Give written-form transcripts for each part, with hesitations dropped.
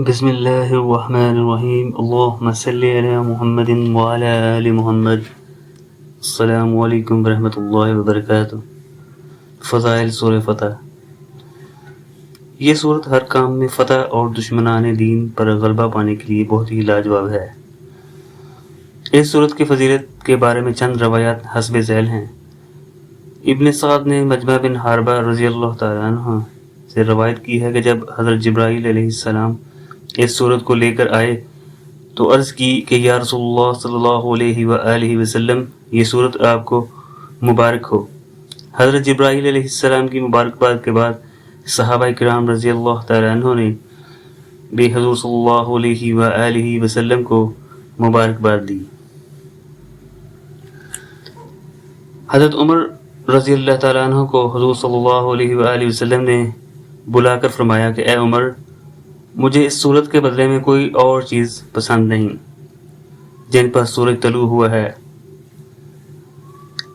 بسم اللہ الرحمن الرحیم اللہم صلی علی محمد وعلی آل محمد۔ السلام علیکم ورحمۃ اللہ وبرکاتہ۔ فضائل سورہ فتح۔ یہ صورت ہر کام میں فتح اور دشمنان دین پر غلبہ پانے کے لیے بہت ہی لاجواب ہے۔ اس صورت کی فضیلت کے بارے میں چند روایات حسب ذیل ہیں۔ ابن سعد نے مجمع بن حاربہ رضی اللہ تعالیٰ عنہ سے روایت کی ہے کہ جب حضرت جبرائیل علیہ السلام اس صورت کو لے کر آئے تو عرض کی کہ یا رسول اللہ صلی اللہ علیہ وآلہ وسلم، یہ صورت آپ کو مبارک ہو۔ حضرت جبرائیل علیہ السلام کی مبارکباد کے بعد صحابہ کرام رضی اللہ تعالیٰ عنہ نے بھی حضور صلی اللہ علیہ وآلہ وسلم کو مبارکباد دی۔ حضرت عمر رضی اللہ تعالیٰ عنہ کو حضور صلی اللہ علیہ وآلہ وسلم نے بلا کر فرمایا کہ اے عمر، مجھے اس صورت کے بدلے میں کوئی اور چیز پسند نہیں جن پر سورج طلوع ہوا ہے۔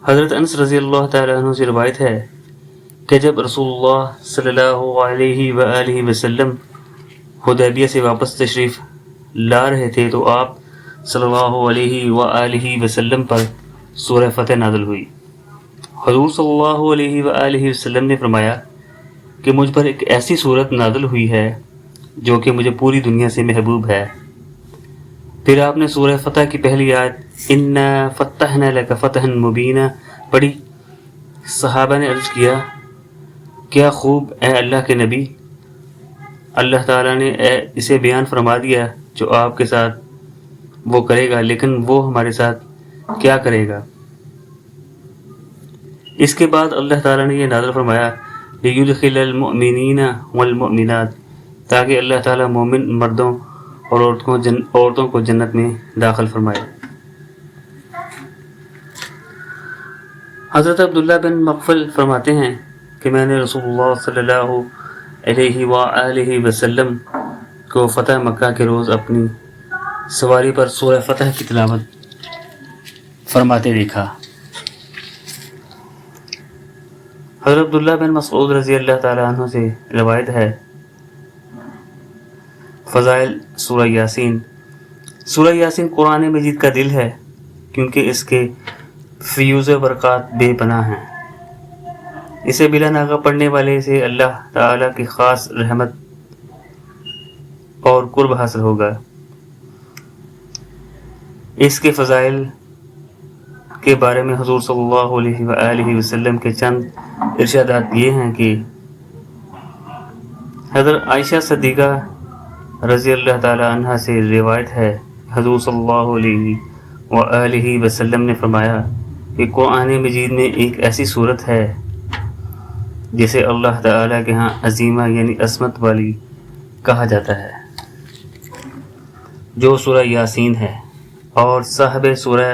حضرت انس رضی اللہ تعالیٰ عنہ سے روایت ہے کہ جب رسول اللہ صلی اللہ علیہ وآلہ وسلم حدیبیہ سے واپس تشریف لا رہے تھے تو آپ صلی اللہ علیہ وآلہ وسلم پر سورہ فتح نازل ہوئی۔ حضور صلی اللہ علیہ وآلہ وسلم نے فرمایا کہ مجھ پر ایک ایسی صورت نازل ہوئی ہے جو کہ مجھے پوری دنیا سے محبوب ہے۔ پھر آپ نے سورہ فتح کی پہلی آیت اِنَّا فَتَّحْنَا لَكَ فَتْحًا مُبِينًا پڑھی۔ صحابہ نے عرض کیا، کیا خوب اے اللہ کے نبی، اللہ تعالیٰ نے اسے بیان فرما دیا جو آپ کے ساتھ وہ کرے گا، لیکن وہ ہمارے ساتھ کیا کرے گا؟ اس کے بعد اللہ تعالیٰ نے یہ نازل فرمایا لِيُدْخِلَ الْمُؤْمِنِينَ وَالْمُؤْمِنَاتِ تاکہ اللہ تعالیٰ مومن مردوں اور عورتوں کو جنت میں داخل فرمائے۔ حضرت عبداللہ بن مغفل فرماتے ہیں کہ میں نے رسول اللہ صلی اللہ علیہ وآلہ وسلم کو فتح مکہ کے روز اپنی سواری پر سورہ فتح کی تلاوت فرماتے دیکھا۔ حضرت عبداللہ بن مسعود رضی اللہ تعالیٰ عنہ سے روایت ہے فضائل سورہ یاسین۔ سورہ یاسین قرآن مجید کا دل ہے کیونکہ اس کے فیوز و برکات بے پناہ ہیں۔ اسے بلا ناغہ پڑھنے والے سے اللہ تعالیٰ کی خاص رحمت اور قرب حاصل ہوگا۔ اس کے فضائل کے بارے میں حضور صلی اللہ علیہ وآلہ وسلم کے چند ارشادات یہ ہیں کہ حضرت عائشہ صدیقہ رضی اللہ تعالی عنہ سے روایت ہے حضور صلی اللہ علیہ وآلہ وسلم نے فرمایا کہ قرآن مجید میں ایک ایسی صورت ہے جسے اللہ تعالیٰ کے ہاں عظیمہ یعنی عظمت والی کہا جاتا ہے، جو سورہ یاسین ہے، اور صاحب سورہ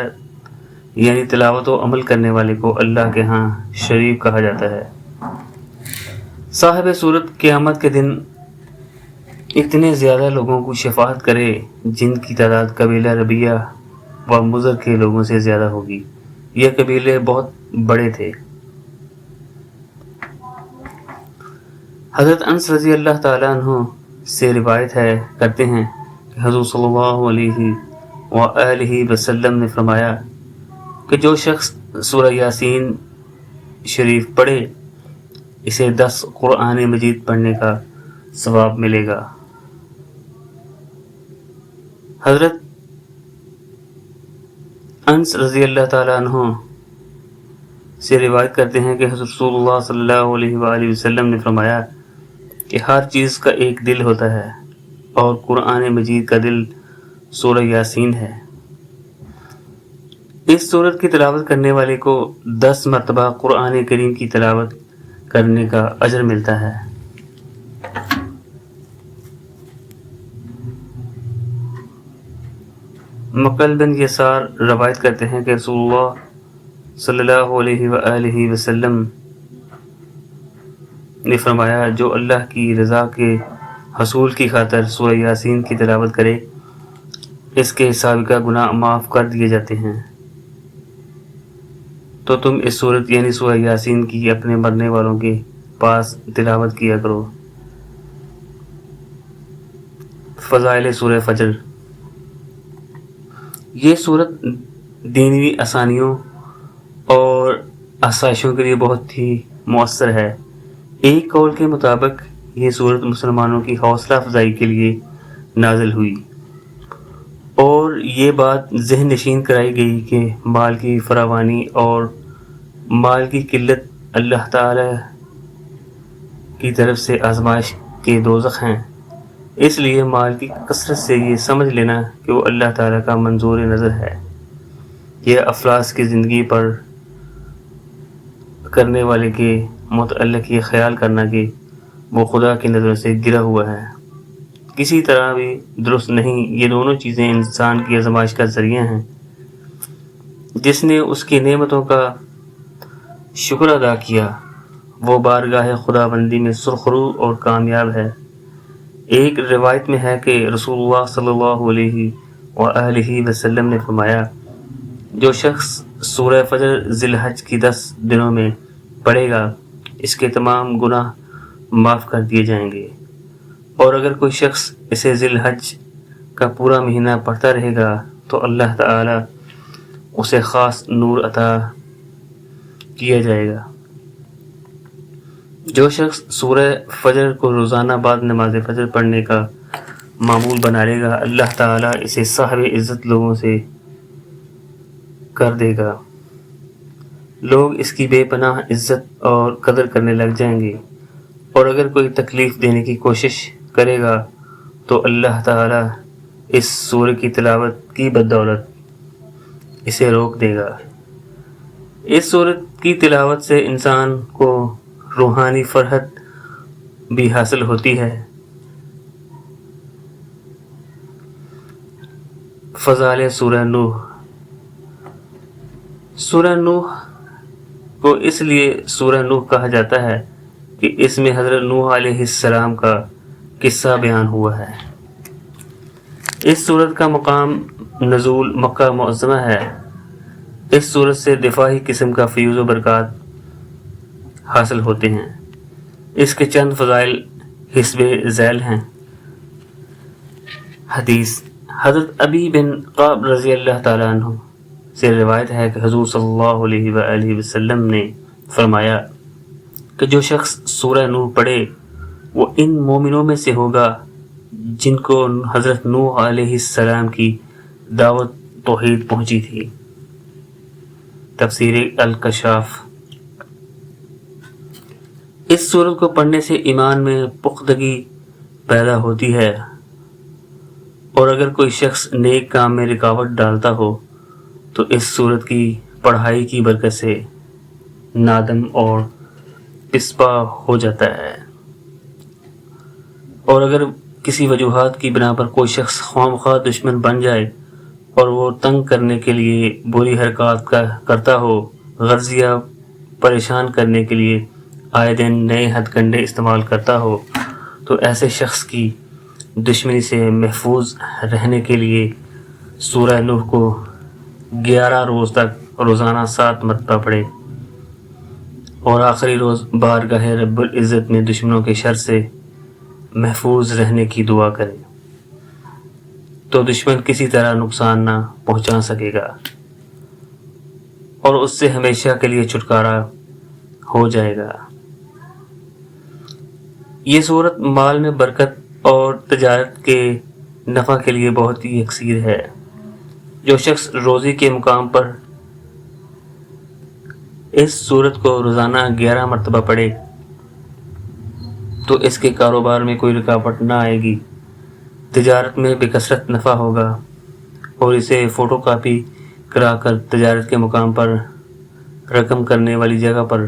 یعنی تلاوت و عمل کرنے والے کو اللہ کے ہاں شریف کہا جاتا ہے۔ صاحب صورت قیامت کے دن اتنے زیادہ لوگوں کو شفاعت کرے جن کی تعداد قبیلہ ربیہ و مضر کے لوگوں سے زیادہ ہوگی۔ یہ قبیلے بہت بڑے تھے۔ حضرت انس رضی اللہ تعالیٰ عنہ سے روایت کرتے ہیں کہ حضور صلی اللہ علیہ وآلہ وسلم نے فرمایا کہ جو شخص سورہ یاسین شریف پڑھے اسے 10 قرآن مجید پڑھنے کا ثواب ملے گا۔ حضرت انس رضی اللہ تعالیٰ عنہ سے روایت کرتے ہیں کہ حضرت رسول اللہ صلی اللہ علیہ وآلہ وسلم نے فرمایا کہ ہر چیز کا ایک دل ہوتا ہے اور قرآن مجید کا دل سورہ یاسین ہے۔ اس سورت کی تلاوت کرنے والے کو 10 مرتبہ قرآن کریم کی تلاوت کرنے کا اجر ملتا ہے۔ مقل بن یسار روایت کرتے ہیں کہ رسول اللہ صلی اللہ علیہ وآلہ وسلم نے فرمایا جو اللہ کی رضا کے حصول کی خاطر سورہ یاسین کی تلاوت کرے اس کے سابقہ گناہ معاف کر دیے جاتے ہیں۔ تو تم اس صورت یعنی سورہ یاسین کی اپنے مرنے والوں کے پاس تلاوت کیا کرو۔ فضائل سورہ فجر۔ یہ صورت دینی آسانیوں اور آسائشوں کے لیے بہت ہی مؤثر ہے۔ ایک قول کے مطابق یہ صورت مسلمانوں کی حوصلہ افزائی کے لیے نازل ہوئی اور یہ بات ذہن نشین کرائی گئی کہ مال کی فراوانی اور مال کی قلت اللہ تعالی کی طرف سے آزمائش کے دوزخ ہیں۔ اس لیے مال کی کثرت سے یہ سمجھ لینا کہ وہ اللہ تعالیٰ کا منظور نظر ہے، یہ افلاس کی زندگی پر کرنے والے کے متعلق یہ خیال کرنا کہ وہ خدا کی نظروں سے گرا ہوا ہے، کسی طرح بھی درست نہیں۔ یہ دونوں چیزیں انسان کی آزمائش کا ذریعہ ہیں۔ جس نے اس کی نعمتوں کا شکر ادا کیا وہ بارگاہ خدا بندی میں سرخرو اور کامیاب ہے۔ ایک روایت میں ہے کہ رسول اللہ صلی اللہ علیہ وآلہ وسلم نے فرمایا، جو شخص سورہ فجر ذی الحج کی 10 دنوں میں پڑھے گا اس کے تمام گناہ معاف کر دیے جائیں گے، اور اگر کوئی شخص اسے ذی الحج کا پورا مہینہ پڑھتا رہے گا تو اللہ تعالی اسے خاص نور عطا کیا جائے گا۔ جو شخص سورہ فجر کو روزانہ بعد نماز فجر پڑھنے کا معمول بنا لے گا اللہ تعالیٰ اسے صاحب عزت لوگوں سے کر دے گا۔ لوگ اس کی بے پناہ عزت اور قدر کرنے لگ جائیں گے، اور اگر کوئی تکلیف دینے کی کوشش کرے گا تو اللہ تعالیٰ اس سورہ کی تلاوت کی بدولت اسے روک دے گا۔ اس سورت کی تلاوت سے انسان کو روحانی فرحت بھی حاصل ہوتی ہے۔ فضائل سورہ نوح۔ سورہ نوح کو اس لیے سورہ نوح کہا جاتا ہے کہ اس میں حضرت نوح علیہ السلام کا قصہ بیان ہوا ہے۔ اس سورت کا مقام نزول مکہ معظمہ ہے۔ اس سورت سے دفاعی قسم کا فیوز و برکات حاصل ہوتے ہیں۔ اس کے چند فضائل حسب ذیل ہیں۔ حدیث حضرت ابی بن قعب رضی اللہ تعالیٰ عنہ سے روایت ہے کہ حضور صلی اللہ علیہ وآلہ وسلم نے فرمایا کہ جو شخص سورہ نوح پڑھے وہ ان مومنوں میں سے ہوگا جن کو حضرت نوح علیہ السلام کی دعوت توحید پہنچی تھی۔ تفسیر الکشاف۔ اس سورت کو پڑھنے سے ایمان میں پختگی پیدا ہوتی ہے، اور اگر کوئی شخص نیک کام میں رکاوٹ ڈالتا ہو تو اس سورت کی پڑھائی کی برکت سے نادم اور پسپا ہو جاتا ہے، اور اگر کسی وجوہات کی بنا پر کوئی شخص خواہ دشمن بن جائے اور وہ تنگ کرنے کے لیے بری حرکات کرتا ہو، غرضیہ پریشان کرنے کے لیے آئے دن نئے ہتھ کنڈے استعمال کرتا ہو، تو ایسے شخص کی دشمنی سے محفوظ رہنے کے لیے سورہ نوح کو 11 روز تک روزانہ 7 مرتبہ پڑھے، اور آخری روز بارگاہ رب العزت میں دشمنوں کے شر سے محفوظ رہنے کی دعا کرے تو دشمن کسی طرح نقصان نہ پہنچا سکے گا اور اس سے ہمیشہ کے لیے چھٹکارا ہو جائے گا۔ یہ صورت مال میں برکت اور تجارت کے نفع کے لیے بہت ہی یکسیر ہے۔ جو شخص روزی کے مقام پر اس صورت کو روزانہ 11 مرتبہ پڑھے تو اس کے کاروبار میں کوئی رکاوٹ نہ آئے گی، تجارت میں بے کثرت نفع ہوگا، اور اسے فوٹو کاپی کرا کر تجارت کے مقام پر رقم کرنے والی جگہ پر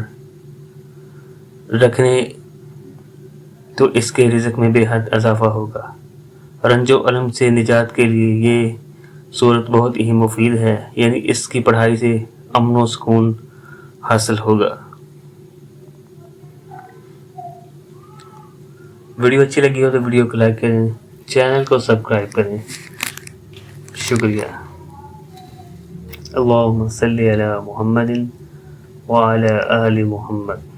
رکھنے تو اس کے رزق میں بے حد اضافہ ہوگا۔ رنج و الم سے نجات کے لیے یہ صورت بہت ہی مفید ہے، یعنی اس کی پڑھائی سے امن و سکون حاصل ہوگا۔ ویڈیو اچھی لگی ہو تو ویڈیو کو لائک کریں، چینل کو سبسکرائب کریں۔ شکریہ۔ اللہم صلی علی محمد وعلی آل محمد۔